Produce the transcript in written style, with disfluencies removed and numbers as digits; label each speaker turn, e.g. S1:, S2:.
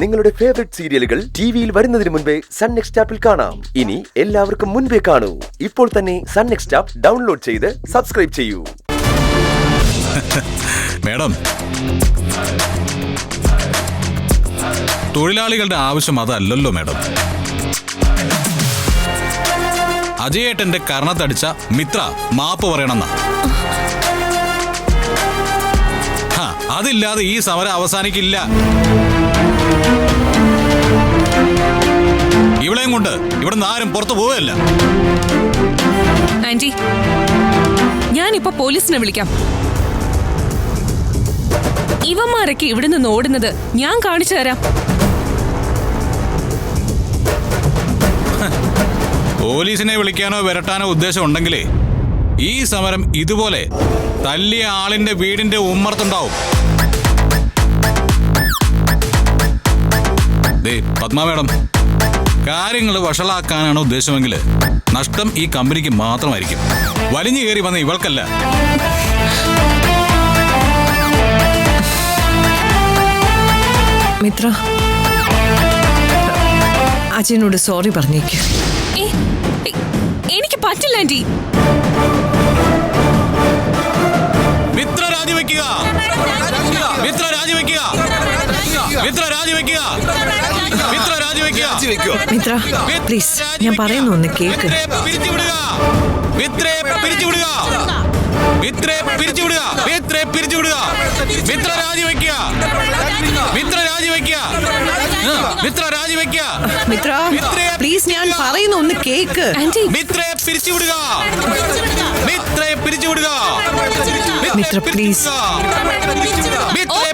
S1: നിങ്ങളുടെ ഫേവറേറ്റ് സീരിയലുകൾ ടിവിയിൽ വരുന്നതിന് മുൻപേ സൺ നെക്സ്റ്റ് ആപ്പിൽ കാണാം. ഇനി എല്ലാവർക്കും മുൻപേ കാണൂ. ഇപ്പോൾ തന്നെ സൺ നെക്സ്റ്റ് ആപ്പ് ഡൗൺലോഡ് ചെയ്ത് സബ്സ്ക്രൈബ് ചെയ്യൂ.
S2: മേഡം, തൊഴിലാളികളുടെ ആവശ്യം അതല്ലല്ലോ മേഡം. അജയേട്ടന്റെ കർണത്തടിച്ച മിത്ര മാപ്പ് പറയണമെന്ന. അതില്ലാതെ ഈ സമരം അവസാനിക്കില്ല. ഇവളെയും കൊണ്ട് ഇവിടെ നിന്ന് ആരും പുറത്തു പോവുകയല്ല.
S3: ആന്റി, ഞാനിപ്പോ പോലീസിനെ വിളിക്കാം. ഇവന്മാരൊക്കെ ഇവിടെ നിന്ന് ഓടുന്നത് ഞാൻ കാണിച്ചു തരാം.
S2: പോലീസിനെ വിളിക്കാനോ വിരട്ടാനോ ഉദ്ദേശം ഉണ്ടെങ്കിലേ ഈ സമരം ഇതുപോലെ തല്ലിയ ആളിന്റെ വീടിന്റെ ഉമ്മറത്തുണ്ടാവും. പത്മ മേഡം, കാര്യങ്ങൾ വഷളാക്കാനാണ് ഉദ്ദേശമെങ്കിൽ നഷ്ടം ഈ കമ്പനിക്ക് മാത്രമായിരിക്കും. വലിഞ്ഞു കയറി വന്ന ഇവൾക്കല്ല.
S4: മിത്ര, അജയനോട് സോറി പറഞ്ഞേക്ക്.
S3: എനിക്ക് പറ്റില്ല ആന്റി.
S2: മിത്ര രാജിവെക്കുക, മിത്ര രാജിവെക്കുക, മിത്ര രാജിവെക്കുക, മിത്ര രാജിവെക്കുക.
S4: മിത്ര, പ്ലീസ്, ഞാൻ പറയുന്നു ഒന്ന് കേക്ക്.
S2: പിരിച്ചുവിടുക, മിത്രയെ പിരിച്ചുവിടുക, മിത്രയെ പിരിച്ചുവിടുക, മിത്രയെ പിരിച്ചുവിടുക. മിത്ര രാജിവെക്കുക, മിത്ര രാജിവെക്കുക, മിത്ര രാജിവെക്കുക.
S4: മിത്ര, പ്ലീസ്, ഞാൻ പറയുന്നു ഒന്ന് കേക്ക്.
S2: മിത്രയെ പിരിച്ചുവിടുക, മിത്രയെ പിരിച്ചുവിടുക.
S4: മിത്ര, പ്ലീസ്.
S2: മിത്രയെ